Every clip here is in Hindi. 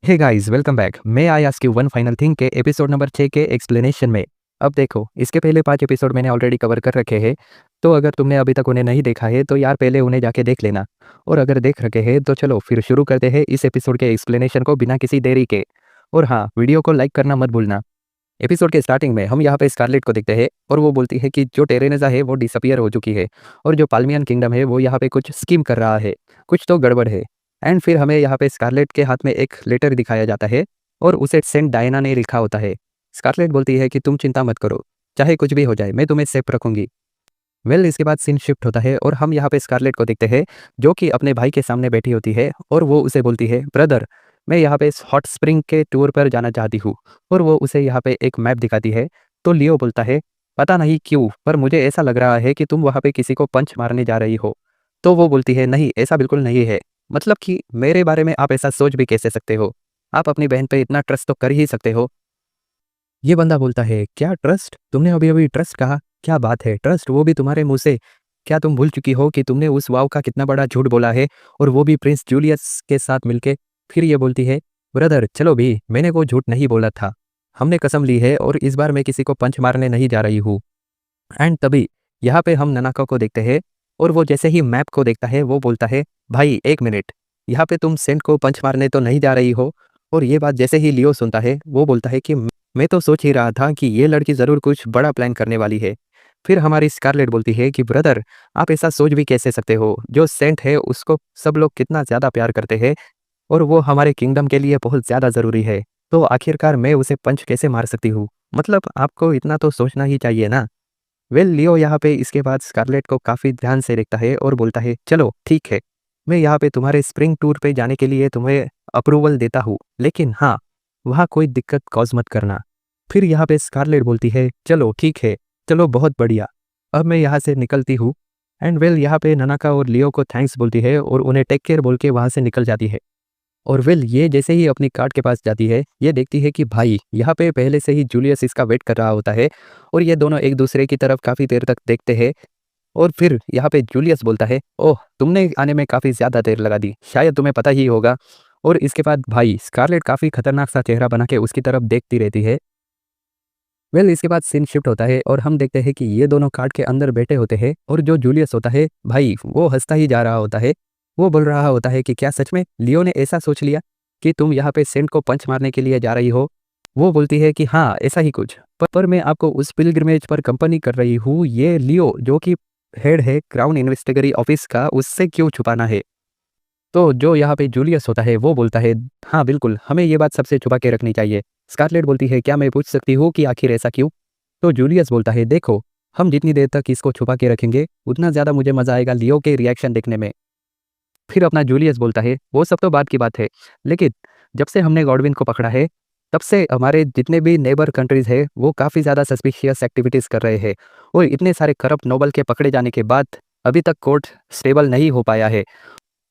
Hey guys welcome back. मैं I ask you one final thing के एपिसोड नंबर 6 के एक्सप्लेनेशन में। अब देखो, इसके पहले 5 एपिसोड मैंने ऑलरेडी कवर कर रखे हैं। तो अगर तुमने अभी तक उन्हें नहीं देखा है तो यार पहले उन्हें जाके देख लेना। और अगर देख रखे हैं तो चलो फिर शुरू करते हैं इस एपिसोड के एक्सप्लेनेशन को बिना किसी देरी के। और हाँ, वीडियो को लाइक करना मत भूलना। एपिसोड के स्टार्टिंग में हम यहाँ पे स्कारलेट को देखते हैं और वो बोलती है कि जो टेरेनेजा है वो डिसअपियर हो चुकी है और जो पाल्मियन किंगडम है वो यहाँ पे कुछ स्कीम कर रहा है, कुछ तो गड़बड़ है। एंड फिर हमें यहाँ पे स्कारलेट के हाथ में एक लेटर दिखाया जाता है और उसे सेंट डायना ने लिखा होता है। स्कारलेट बोलती है कि तुम चिंता मत करो, चाहे कुछ भी हो जाए मैं तुम्हें सेफ रखूंगी। इसके बाद सीन शिफ्ट होता है और हम यहाँ पे स्कारलेट को देखते हैं जो कि अपने भाई के सामने बैठी होती है और वो उसे बोलती है, ब्रदर मैं यहाँ पे इस हॉट स्प्रिंग के टूर पर जाना चाहती हूँ। और वो उसे यहाँ पे एक मैप दिखाती है। तो लियो बोलता है, पता नहीं क्यों पर मुझे ऐसा लग रहा है कि तुम वहाँ पे किसी को पंच मारने जा रही हो। तो वो बोलती है, नहीं ऐसा बिल्कुल नहीं है, मतलब कि मेरे बारे में आप ऐसा सोच भी कैसे सकते हो, आप अपनी बहन पे इतना ट्रस्ट तो कर ही सकते हो। ये बंदा बोलता है, क्या ट्रस्ट? तुमने अभी अभी ट्रस्ट कहा? क्या बात है, ट्रस्ट वो भी तुम्हारे मुंह से? क्या तुम भूल चुकी हो कि तुमने उस वाव का कितना बड़ा झूठ बोला है, और वो भी प्रिंस जूलियस के साथ मिलके? फिर ये बोलती है, ब्रदर चलो भी, मैंने वो झूठ नहीं बोला था, हमने कसम ली है और इस बार मैं किसी को पंच मारने नहीं जा रही हूँ। एंड तभी यहाँ पे हम ननाका को देखते हैं और वो जैसे ही मैप को देखता है वो बोलता है, भाई एक मिनट, यहाँ पे तुम सेंट को पंच मारने तो नहीं जा रही हो? और ये बात जैसे ही लियो सुनता है वो बोलता है कि मैं तो सोच ही रहा था कि ये लड़की ज़रूर कुछ बड़ा प्लान करने वाली है। फिर हमारी स्कारलेट बोलती है कि ब्रदर आप ऐसा सोच भी कैसे सकते हो, जो सेंट है उसको सब लोग कितना ज़्यादा प्यार करते हैं और वो हमारे किंगडम के लिए बहुत ज़्यादा ज़रूरी है। तो आखिरकार मैं उसे पंच कैसे मार सकती हूँ? मतलब आपको इतना तो सोचना ही चाहिए ना। लियो यहाँ पे इसके बाद स्कारलेट को काफ़ी ध्यान से देखता है और बोलता है, चलो ठीक है, मैं यहाँ पे तुम्हारे स्प्रिंग टूर पे जाने के लिए तुम्हें अप्रूवल देता हूँ, लेकिन हाँ, वहाँ कोई दिक्कत कॉज मत करना। फिर यहाँ पे स्कारलेट बोलती है, चलो ठीक है, चलो बहुत बढ़िया, अब मैं यहाँ से निकलती हूँ। एंड यहाँ पे ननाका और लियो को थैंक्स बोलती है और उन्हें टेक केयर बोल के वहाँ से निकल जाती है। और ये जैसे ही अपनी कार्ड के पास जाती है, ये देखती है कि भाई यहाँ पे पहले से ही जूलियस इसका वेट कर रहा होता है और ये दोनों एक दूसरे की तरफ काफ़ी देर तक देखते हैं। और फिर यहाँ पे जूलियस बोलता है, ओह तुमने आने में काफ़ी ज़्यादा देर लगा दी, शायद तुम्हें पता ही होगा। और इसके बाद भाई स्कारलेट काफ़ी खतरनाक सा चेहरा बना के उसकी तरफ देखती रहती है। इसके बाद सीन शिफ्ट होता है और हम देखते हैं कि ये दोनों कार्ड के अंदर बैठे होते हैं और जो जूलियस होता है भाई वो हंसता ही जा रहा होता है। वो बोल रहा होता है कि क्या सच में लियो ने ऐसा सोच लिया कि तुम यहाँ पे सेंट को पंच मारने के लिए जा रही हो? वो बोलती है कि हाँ ऐसा ही कुछ, पर मैं आपको उस पिलग्रिमेज पर कंपनी कर रही हूँ, ये लियो जो कि हेड है क्राउन इन्वेस्टिगेटरी ऑफिस का, उससे क्यों छुपाना है? तो जो यहाँ पे जूलियस होता है वो बोलता है, हाँ बिल्कुल, हमें ये बात सबसे छुपा के रखनी चाहिए। स्कारलेट बोलती है, क्या मैं पूछ सकती हूँ कि आखिर ऐसा क्यों? तो जूलियस बोलता है, देखो, हम जितनी देर तक इसको छुपा के रखेंगे उतना ज़्यादा मुझे मज़ा आएगा लियो के रिएक्शन देखने में। फिर अपना जूलियस बोलता है, वो सब तो बाद की बात है, लेकिन जब से हमने गॉडविन को पकड़ा है तब से हमारे जितने भी नेबर कंट्रीज़ है वो काफ़ी ज़्यादा सस्पिशियस एक्टिविटीज़ कर रहे हैं। और इतने सारे करप्ट नोबल के पकड़े जाने के बाद अभी तक कोर्ट स्टेबल नहीं हो पाया है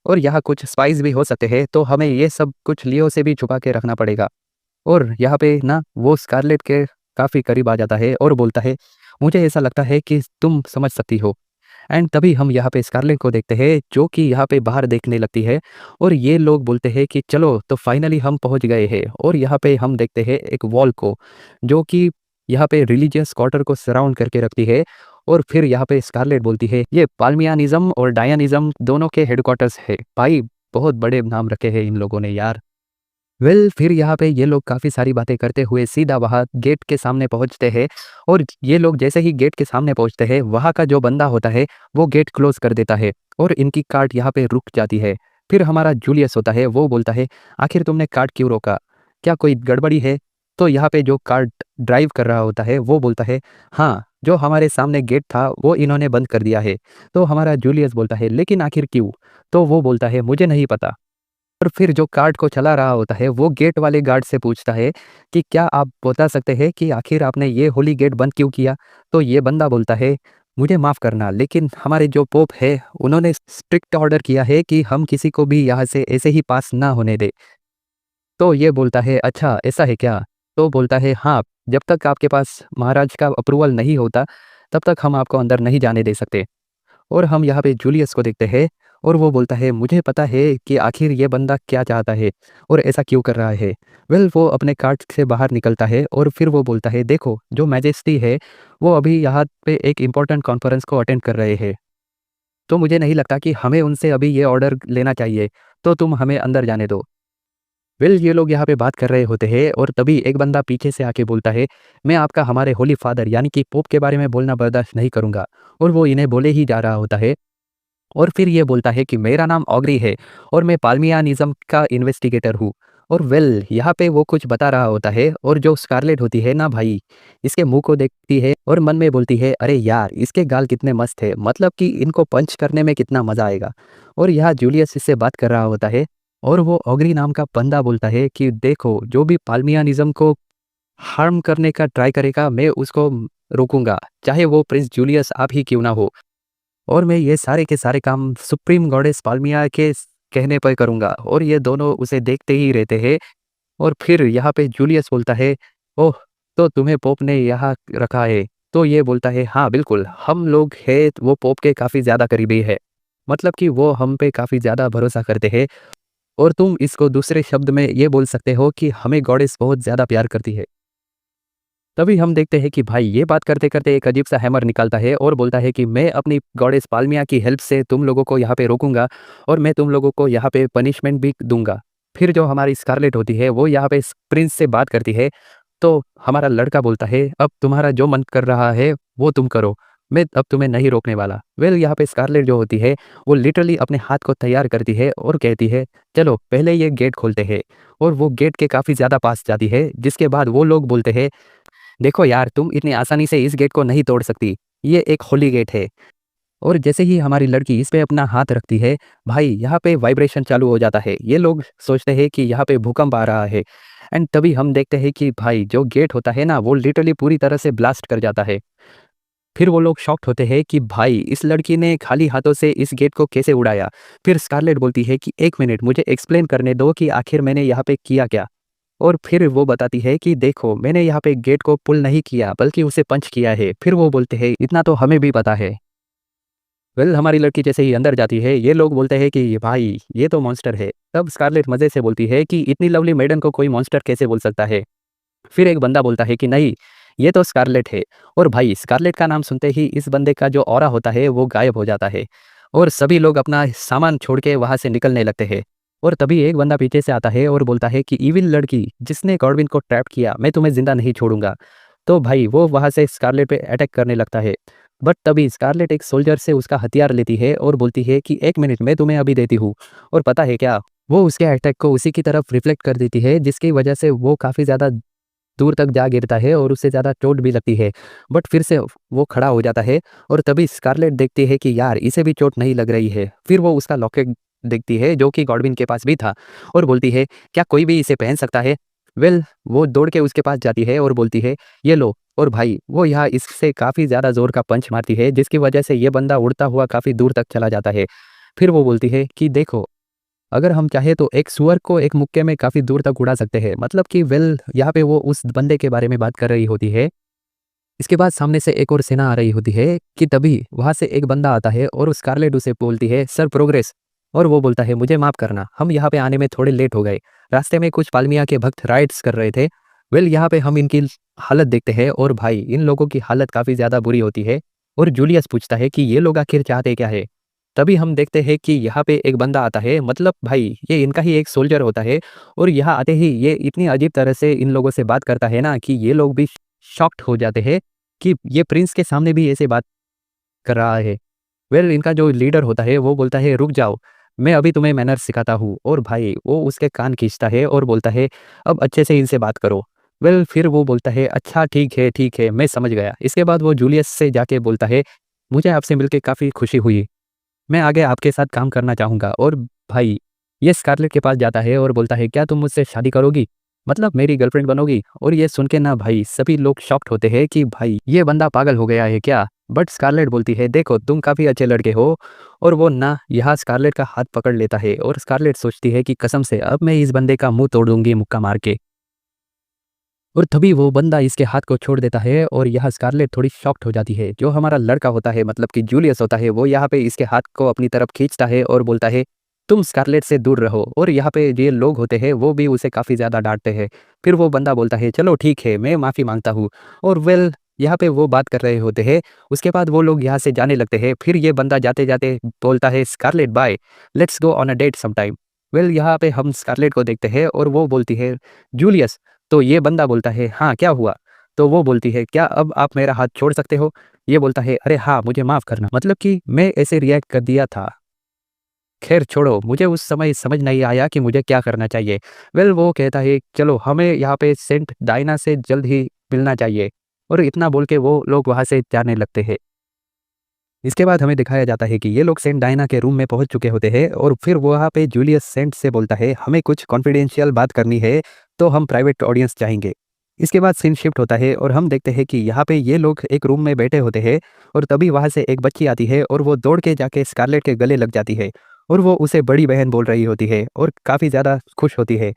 और यहाँ कुछ स्पाइस भी हो सकते हैं, तो हमें ये सब कुछ लियो से भी छुपा के रखना पड़ेगा। और यहाँ पे ना वो स्कारलेट के काफ़ी करीब आ जाता है और बोलता है, मुझे ऐसा लगता है कि तुम समझ सकती हो। एंड तभी हम यहाँ पे स्कारलेट को देखते हैं जो कि यहाँ पे बाहर देखने लगती है और ये लोग बोलते हैं कि चलो तो फाइनली हम पहुँच गए हैं। और यहाँ पे हम देखते हैं एक वॉल को जो कि यहाँ पे रिलीजियस क्वार्टर को सराउंड करके रखती है। और फिर यहाँ पे स्कारलेट बोलती है, ये पाल्मियानिज्म और डायनिज्म दोनों के हेडक्वार्टर्स है भाई, बहुत बड़े नाम रखे हैं इन लोगों ने यार। फिर यहाँ पे ये लोग काफ़ी सारी बातें करते हुए सीधा वहाँ गेट के सामने पहुँचते हैं। और ये लोग जैसे ही गेट के सामने पहुँचते हैं वहाँ का जो बंदा होता है वो गेट क्लोज कर देता है और इनकी कार्ट यहाँ पे रुक जाती है। फिर हमारा जूलियस होता है वो बोलता है, आखिर तुमने कार्ट क्यों रोका, क्या कोई गड़बड़ी है? तो यहाँ पे जो कार्ट ड्राइव कर रहा होता है वो बोलता है, हाँ जो हमारे सामने गेट था वो इन्होंने बंद कर दिया है। तो हमारा जूलियस बोलता है, लेकिन आखिर क्यों? तो वो बोलता है, मुझे नहीं पता। और फिर जो कार्ट को चला रहा होता है वो गेट वाले गार्ड से पूछता है कि क्या आप बता सकते हैं कि आखिर आपने ये होली गेट बंद क्यों किया? तो ये बंदा बोलता है, मुझे माफ़ करना लेकिन हमारे जो पोप है उन्होंने स्ट्रिक्ट ऑर्डर किया है कि हम किसी को भी यहाँ से ऐसे ही पास ना होने दे। तो ये बोलता है, अच्छा ऐसा है क्या? तो बोलता है, हाँ, जब तक आपके पास महाराज का अप्रूवल नहीं होता तब तक हम आपको अंदर नहीं जाने दे सकते। और हम यहाँ पे जूलियस को देखते हैं और वो बोलता है मुझे पता है कि आखिर ये बंदा क्या चाहता है और ऐसा क्यों कर रहा है। वो अपने कार्ट से बाहर निकलता है और फिर वो बोलता है देखो जो मैजेस्टी है वो अभी यहाँ पे एक इम्पोर्टेंट कॉन्फ्रेंस को अटेंड कर रहे हैं, तो मुझे नहीं लगता कि हमें उनसे अभी ये ऑर्डर लेना चाहिए, तो तुम हमें अंदर जाने दो। ये लोग यहाँ पे बात कर रहे होते हैं और तभी एक बंदा पीछे से आके बोलता है मैं आपका हमारे होली फादर यानी कि पोप के बारे में बोलना बर्दाश्त नहीं करूँगा। और वो इन्हें बोले ही जा रहा होता है और फिर ये बोलता है कि मेरा नाम ऑग्री है और मैं पाल्मियानिज़्म का इन्वेस्टिगेटर हूँ। और यहाँ पे वो कुछ बता रहा होता है और जो स्कारलेट होती है ना भाई, इसके मुंह को देखती है और मन में बोलती है अरे यार इसके गाल कितने मस्त है, मतलब कि इनको पंच करने में कितना मज़ा आएगा। और यहाँ जूलियस इससे बात कर रहा होता है और वो ऑग्री नाम का बंदा बोलता है कि देखो जो भी पाल्मियानिज़्म को हार्म करने का ट्राई करेगा मैं उसको रोकूंगा, चाहे वो प्रिंस जूलियस आप ही क्यों ना हो। और मैं ये सारे के सारे काम सुप्रीम गॉडेस पाल्मिया के कहने पर करूँगा। और ये दोनों उसे देखते ही रहते हैं। और फिर यहाँ पे जूलियस बोलता है ओह, तो तुम्हें पोप ने यहाँ रखा है। तो ये बोलता है हाँ बिल्कुल, हम लोग हैं वो पोप के काफ़ी ज़्यादा करीबी है, मतलब कि वो हम पे काफ़ी ज़्यादा भरोसा करते हैं। और तुम इसको दूसरे शब्द में ये बोल सकते हो कि हमें गॉडेस बहुत ज़्यादा प्यार करती है। तभी हम देखते हैं कि भाई ये बात करते करते एक अजीब सा हैमर निकालता है और बोलता है कि मैं अपनी गॉडेस पाल्मिया की हेल्प से तुम लोगों को यहाँ पे रोकूंगा और मैं तुम लोगों को यहाँ पे पनिशमेंट भी दूंगा। फिर जो हमारी स्कारलेट होती है वो यहाँ पे प्रिंस से बात करती है। तो हमारा लड़का बोलता है अब तुम्हारा जो मन कर रहा है वो तुम करो, मैं अब तुम्हें नहीं रोकने वाला। यहाँ पे स्कारलेट जो होती है वो लिटरली अपने हाथ को तैयार करती है और कहती है चलो पहले ये गेट खोलते हैं। और वो गेट के काफ़ी ज़्यादा पास जाती है, जिसके बाद वो लोग बोलते हैं देखो यार तुम इतनी आसानी से इस गेट को नहीं तोड़ सकती, ये एक होली गेट है। और जैसे ही हमारी लड़की इस पे अपना हाथ रखती है भाई यहाँ पे वाइब्रेशन चालू हो जाता है। ये लोग सोचते हैं कि यहाँ पे भूकंप आ रहा है। एंड तभी हम देखते हैं कि भाई जो गेट होता है ना वो लिटरली पूरी तरह से ब्लास्ट कर जाता है। फिर वो लोग शॉक्ड होते हैं कि भाई इस लड़की ने खाली हाथों से इस गेट को कैसे उड़ाया। फिर स्कारलेट बोलती है कि एक मिनट मुझे एक्सप्लेन करने दो कि आखिर मैंने यहाँ पे किया क्या। और फिर वो बताती है कि देखो मैंने यहाँ पे गेट को पुल नहीं किया बल्कि उसे पंच किया है। फिर वो बोलते हैं इतना तो हमें भी पता है। हमारी लड़की जैसे ही अंदर जाती है ये लोग बोलते हैं कि भाई ये तो मॉन्स्टर है। तब स्कारलेट मज़े से बोलती है कि इतनी लवली मैडम को कोई मॉन्स्टर कैसे बोल सकता है। फिर एक बंदा बोलता है कि नहीं, ये तो स्कारलेट है। और भाई स्कारलेट का नाम सुनते ही इस बंदे का जो ऑरा होता है वो गायब हो जाता है और सभी लोग अपना सामान छोड़ के वहाँ से निकलने लगते हैं। और तभी एक बंदा पीछे से आता है और बोलता है कि इविल लड़की जिसने गॉडविन को ट्रैप किया, मैं तुम्हें जिंदा नहीं छोड़ूंगा। तो भाई वो वहाँ से स्कारलेट पे अटैक करने लगता है। बट तभी स्कारलेट एक सोल्जर से उसका हथियार लेती है और बोलती है कि एक मिनट मैं तुम्हें अभी देती हूँ। और पता है क्या, वो उसके अटैक को उसी की तरफ रिफ्लेक्ट कर देती है, जिसकी वजह से वो काफ़ी ज़्यादा दूर तक जा गिरता है और उससे ज़्यादा चोट भी लगती है। बट फिर से वो खड़ा हो जाता है। और तभी स्कारलेट देखती है कि यार इसे भी चोट नहीं लग रही है। फिर वो उसका लॉकेट देखती है जो कि गॉडविन के पास भी था और बोलती है क्या कोई भी इसे पहन सकता है। वो दौड़ के उसके पास जाती है और बोलती है ये लो। और भाई वो यहाँ इससे काफ़ी ज़्यादा जोर का पंच मारती है, जिसकी वजह से ये बंदा उड़ता हुआ काफ़ी दूर तक चला जाता है। फिर वो बोलती है कि देखो अगर हम चाहे तो एक सुअर को एक मुक्के में काफ़ी दूर तक उड़ा सकते हैं, मतलब कि यहाँ पे वो उस बंदे के बारे में बात कर रही होती है। इसके बाद सामने से एक और सेना आ रही होती है कि तभी वहाँ से एक बंदा आता है और स्कारलेट उसे बोलती है सर प्रोग्रेस। और वो बोलता है मुझे माफ़ करना, हम यहाँ पे आने में थोड़े लेट हो गए, रास्ते में कुछ पाल्मिया के भक्त राइड्स कर रहे थे। यहाँ पे हम इनकी हालत देखते हैं और भाई इन लोगों की हालत काफ़ी ज़्यादा बुरी होती है। और जूलियस पूछता है कि ये लोग आखिर चाहते क्या है। तभी हम देखते हैं कि यहाँ पे एक बंदा आता है, मतलब भाई ये इनका ही एक सोल्जर होता है। और यहाँ आते ही ये इतनी अजीब तरह से इन लोगों से बात करता है ना कि ये लोग भी शॉक्ड हो जाते हैं कि ये प्रिंस के सामने भी ऐसे बात कर रहा है। इनका जो लीडर होता है वो बोलता है रुक जाओ, मैं अभी तुम्हें मैनर्स सिखाता हूँ। और भाई वो उसके कान खींचता है और बोलता है अब अच्छे से इनसे बात करो। फिर वो बोलता है अच्छा ठीक है मैं समझ गया। इसके बाद वो जूलियस से जाके बोलता है मुझे आपसे मिलकर काफ़ी खुशी हुई, मैं आगे आपके साथ काम करना चाहूँगा। और भाई ये स्कारलेट के पास जाता है और बोलता है क्या तुम मुझसे शादी करोगी, मतलब मेरी गर्लफ्रेंड बनोगी। और ये सुन के ना भाई सभी लोग शॉक्ड होते हैं कि भाई ये बंदा पागल हो गया है क्या। बट स्कारलेट बोलती है देखो तुम काफ़ी अच्छे लड़के हो। और वो ना यहाँ स्कारलेट का हाथ पकड़ लेता है और स्कारलेट सोचती है कि कसम से अब मैं इस बंदे का मुंह तोड़ दूंगी मुक्का मार के। और तभी वो बंदा इसके हाथ को छोड़ देता है और यह स्कारलेट थोड़ी शॉक्ड हो जाती है। जो हमारा लड़का होता है मतलब कि जूलियस होता है, वो यहाँ पे इसके हाथ को अपनी तरफ खींचता है और बोलता है तुम स्कारलेट से दूर रहो। और यहाँ पे ये लोग होते हैं वो भी उसे काफ़ी ज़्यादा डांटते हैं। फिर वो बंदा बोलता है चलो ठीक है, मैं माफ़ी मांगता हूँ। और वेल, यहाँ पे वो बात कर रहे होते हैं। उसके बाद वो लोग यहाँ से जाने लगते हैं। फिर ये बंदा जाते जाते बोलता है Scarlett bye, let's go on a date sometime. Well, यहाँ पे हम स्कारलेट को देखते हैं और वो बोलती है जूलियस। तो ये बंदा बोलता है हाँ क्या हुआ? तो वो बोलती है क्या अब आप मेरा हाथ छोड़ सकते हो? ये बोलता है अरे हाँ, मुझे माफ़ करना, मतलब कि मैं ऐसे रिएक्ट कर दिया था। खैर छोड़ो, मुझे उस समय समझ नहीं आया कि मुझे क्या करना चाहिए। वेल, वो कहता है चलो हमें यहाँ पे सेंट डायना से जल्द ही मिलना चाहिए। और इतना बोल के वो लोग वहाँ से जाने लगते हैं। इसके बाद हमें दिखाया जाता है कि ये लोग सेंट डायना के रूम में पहुंच चुके होते हैं और फिर वहाँ पे जूलियस सेंट से बोलता है हमें कुछ कॉन्फिडेंशियल बात करनी है, तो हम प्राइवेट ऑडियंस चाहेंगे। इसके बाद सीन शिफ्ट होता है और हम देखते हैं कि यहाँ पे ये लोग एक रूम में बैठे होते हैं। और तभी वहाँ से एक बच्ची आती है और वो दौड़ के जाके स्कारलेट के गले लग जाती है। और वो उसे बड़ी बहन बोल रही होती है और काफ़ी ज़्यादा खुश होती है।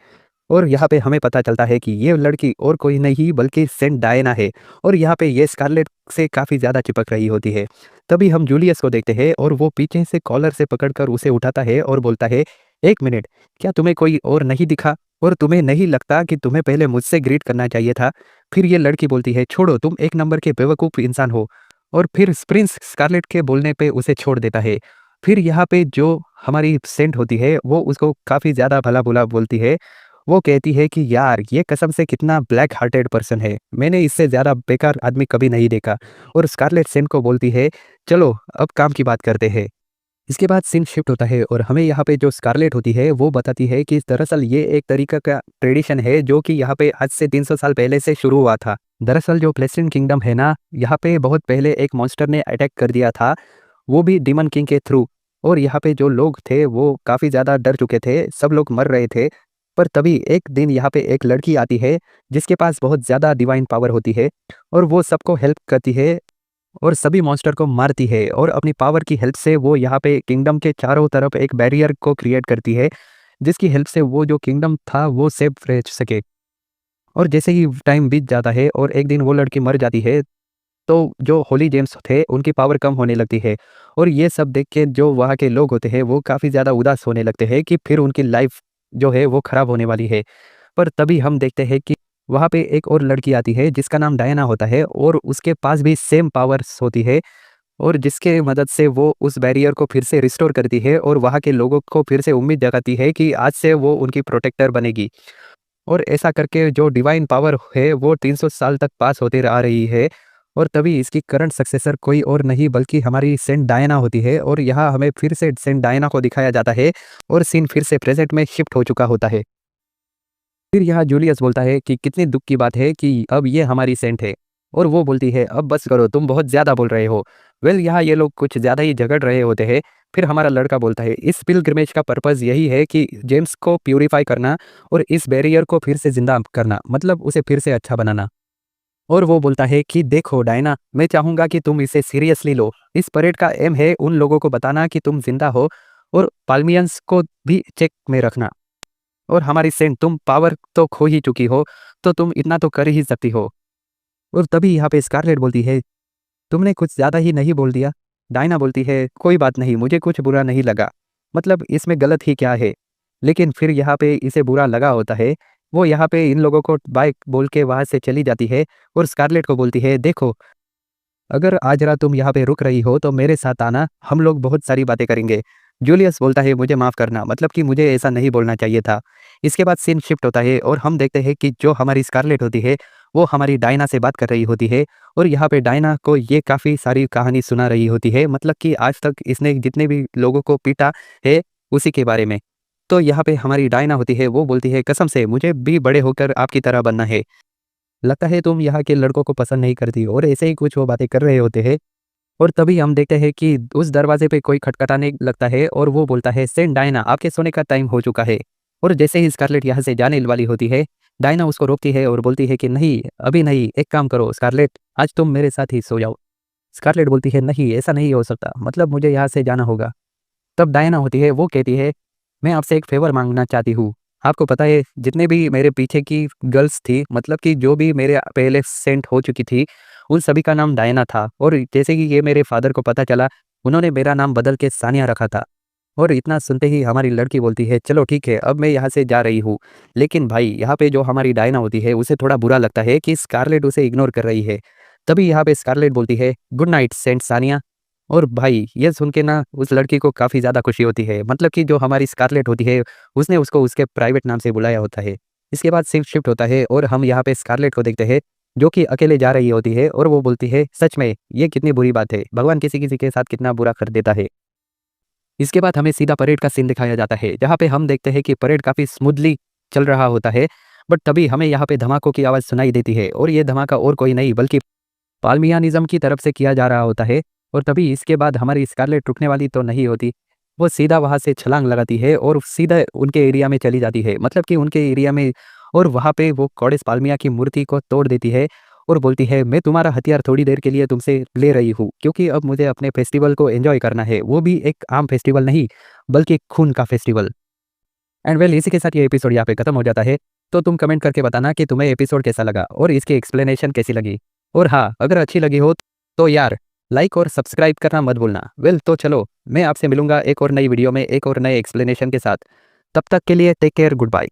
और यहाँ पे हमें पता चलता है कि ये लड़की और कोई नहीं बल्कि सेंट डायना है। और यहाँ पे ये स्कारलेट से काफ़ी ज़्यादा चिपक रही होती है। तभी हम जूलियस को देखते हैं और वो पीछे से कॉलर से पकड़कर उसे उठाता है और बोलता है एक मिनट, क्या तुम्हें कोई और नहीं दिखा? और तुम्हें नहीं लगता कि तुम्हें पहले मुझसे ग्रीट करना चाहिए था? फिर ये लड़की बोलती है छोड़ो, तुम एक नंबर के बेवकूफ़ इंसान हो। और फिर प्रिंस स्कारलेट के बोलने पे उसे छोड़ देता है। फिर यहाँ पे जो हमारी सेंट होती है वो उसको काफ़ी ज़्यादा भला बुरा बोलती है। वो कहती है कि यार ये कसम से कितना ब्लैक हार्टेड पर्सन है, मैंने इससे ज़्यादा बेकार आदमी कभी नहीं देखा। और स्कारलेट सेंट को बोलती है चलो अब काम की बात करते हैं। इसके बाद सीन शिफ्ट होता है और हमें यहाँ पे जो स्कारलेट होती है वो बताती है कि दरअसल ये एक तरीका का ट्रेडिशन है जो कि यहाँ पे आज से 300 साल पहले से शुरू हुआ था। दरअसल जो प्लेसेंट किंगडम है ना, यहाँ पे बहुत पहले एक मॉन्स्टर ने अटैक कर दिया था, वो भी डीमन किंग के थ्रू। और यहाँ पे जो लोग थे वो काफ़ी ज़्यादा डर चुके थे, सब लोग मर रहे थे। पर तभी एक दिन यहाँ पे एक लड़की आती है जिसके पास बहुत ज़्यादा डिवाइन पावर होती है और वो सबको हेल्प करती है और सभी मॉन्स्टर को मारती है। और अपनी पावर की हेल्प से वो यहाँ पे किंगडम के चारों तरफ एक बैरियर को क्रिएट करती है, जिसकी हेल्प से वो जो किंगडम था वो सेफ रह सके। और जैसे ही टाइम बीत जाता है और एक दिन वो लड़की मर जाती है, तो जो होली जेम्स थे उनकी पावर कम होने लगती है। और ये सब देख के जो वहाँ के लोग होते हैं वो काफ़ी ज़्यादा उदास होने लगते हैं कि फिर उनकी लाइफ जो है वो ख़राब होने वाली है। पर तभी हम देखते हैं कि वहाँ पे एक और लड़की आती है जिसका नाम डायना होता है और उसके पास भी सेम पावर्स होती है। और जिसके मदद से वो उस बैरियर को फिर से रिस्टोर करती है और वहाँ के लोगों को फिर से उम्मीद जगाती है कि आज से वो उनकी प्रोटेक्टर बनेगी। और ऐसा करके जो डिवाइन पावर है वो 300 साल तक पास होते आ रही है। और तभी इसकी करंट सक्सेसर कोई और नहीं बल्कि हमारी सेंट डायना होती है। और यहाँ हमें फिर से सेंट डायना को दिखाया जाता है और सीन फिर से प्रेजेंट में शिफ्ट हो चुका होता है। फिर यहाँ जूलियस बोलता है कि कितनी दुख की बात है कि अब ये हमारी सेंट है। और वो बोलती है अब बस करो, तुम बहुत ज़्यादा बोल रहे हो। वेल, यहाँ ये लोग कुछ ज़्यादा ही झगड़ रहे होते हैं। फिर हमारा लड़का बोलता है इस पिलग्रिमेज का पर्पज़ यही है कि जेम्स को प्यूरिफाई करना और इस बैरियर को फिर से ज़िंदा करना, मतलब उसे फिर से अच्छा बनाना। और वो बोलता है कि देखो डायना, मैं चाहूँगा कि तुम इसे सीरियसली लो। इस परेड का एम है उन लोगों को बताना कि तुम जिंदा हो और पाल्मियंस को भी चेक में रखना। और हमारी सेंट, तुम पावर तो खो ही चुकी हो, तो तुम इतना तो कर ही सकती हो। और तभी यहाँ पे स्कारलेट बोलती है तुमने कुछ ज़्यादा ही नहीं बोल दिया? डायना बोलती है कोई बात नहीं, मुझे कुछ बुरा नहीं लगा, मतलब इसमें गलत ही क्या है। लेकिन फिर यहाँ पे इसे बुरा लगा होता है। वो यहाँ पे इन लोगों को बाय बोल के वहाँ से चली जाती है और स्कारलेट को बोलती है देखो, अगर आज रात तुम यहाँ पे रुक रही हो तो मेरे साथ आना, हम लोग बहुत सारी बातें करेंगे। जूलियस बोलता है मुझे माफ़ करना, मतलब कि मुझे ऐसा नहीं बोलना चाहिए था। इसके बाद सीन शिफ्ट होता है और हम देखते हैं कि जो हमारी स्कारलेट होती है वो हमारी डायना से बात कर रही होती है। और यहाँ पे डायना को ये काफ़ी सारी कहानी सुना रही होती है, मतलब कि आज तक इसने जितने भी लोगों को पीटा है उसी के बारे में। तो यहाँ पे हमारी डायना होती है वो बोलती है कसम से मुझे भी बड़े होकर आपकी तरह बनना है, लगता है तुम यहाँ के लड़कों को पसंद नहीं करती। और ऐसे ही कुछ वो बातें कर रहे होते हैं। और तभी हम देखते हैं कि उस दरवाजे पे कोई खटखटाने लगता है और वो बोलता है सेंट डायना, आपके सोने का टाइम हो चुका है। और जैसे ही स्कारलेट यहाँ से जाने वाली होती है, डायना उसको रोकती है और बोलती है कि नहीं, अभी नहीं, एक काम करो स्कारलेट, आज तुम मेरे साथ ही सो जाओ। स्कारलेट बोलती है नहीं, ऐसा नहीं हो सकता, मतलब मुझे यहाँ से जाना होगा। तब डायना होती है वो कहती है मैं आपसे एक फेवर मांगना चाहती हूँ। आपको पता है जितने भी मेरे पीछे की गर्ल्स थी, मतलब कि जो भी मेरे पहले सेंट हो चुकी थी, उन सभी का नाम डायना था। और जैसे कि ये मेरे फादर को पता चला, उन्होंने मेरा नाम बदल के सानिया रखा था। और इतना सुनते ही हमारी लड़की बोलती है, चलो ठीक है, अब मैं यहाँ से जा रही हूँ। लेकिन भाई यहाँ पे जो हमारी डायना होती है, उसे थोड़ा बुरा लगता है कि स्कारलेट उसे इग्नोर कर रही है। तभी यहाँ पे स्कारलेट बोलती है, गुड नाइट सेंट सानिया। और भाई ये सुन के ना उस लड़की को काफ़ी ज़्यादा खुशी होती है, मतलब कि जो हमारी स्कारलेट होती है, उसने उसको उसके प्राइवेट नाम से बुलाया होता है। इसके बाद सीन शिफ्ट होता है और हम यहाँ पे स्कारलेट को देखते हैं, जो कि अकेले जा रही होती है और वो बोलती है, सच में ये कितनी बुरी बात है, भगवान किसी किसी के साथ कितना बुरा कर देता है। इसके बाद हमें सीधा परेड का सीन दिखाया जाता है, जहाँ पे हम देखते हैं कि परेड काफ़ी स्मूथली चल रहा होता है। बट तभी हमें यहाँ पे धमाकों की आवाज़ सुनाई देती है और ये धमाका और कोई नहीं बल्कि पाल्मियानिज़्म की तरफ से किया जा रहा होता है। और तभी इसके बाद हमारी स्कारलेट रुकने वाली तो नहीं होती, वो सीधा वहाँ से छलांग लगाती है और सीधा उनके एरिया में चली जाती है, मतलब कि उनके एरिया में। और वहाँ पे वो गॉडेस पाल्मिया की मूर्ति को तोड़ देती है और बोलती है, मैं तुम्हारा हथियार थोड़ी देर के लिए तुमसे ले रही हूँ, क्योंकि अब मुझे अपने फेस्टिवल को एंजॉय करना है, वो भी एक आम फेस्टिवल नहीं बल्कि खून का फेस्टिवल। एंड वेल इसी के साथ ये एपिसोड यहाँ पे खत्म हो जाता है। तो तुम कमेंट करके बताना कि तुम्हें एपिसोड कैसा लगा और इसकी एक्सप्लेनेशन कैसी लगी। और हाँ, अगर अच्छी लगी हो तो यार लाइक और सब्सक्राइब करना मत भूलना। वेल तो चलो, मैं आपसे मिलूंगा एक और नई वीडियो में एक और नए एक्सप्लेनेशन के साथ। तब तक के लिए टेक केयर, गुड बाय।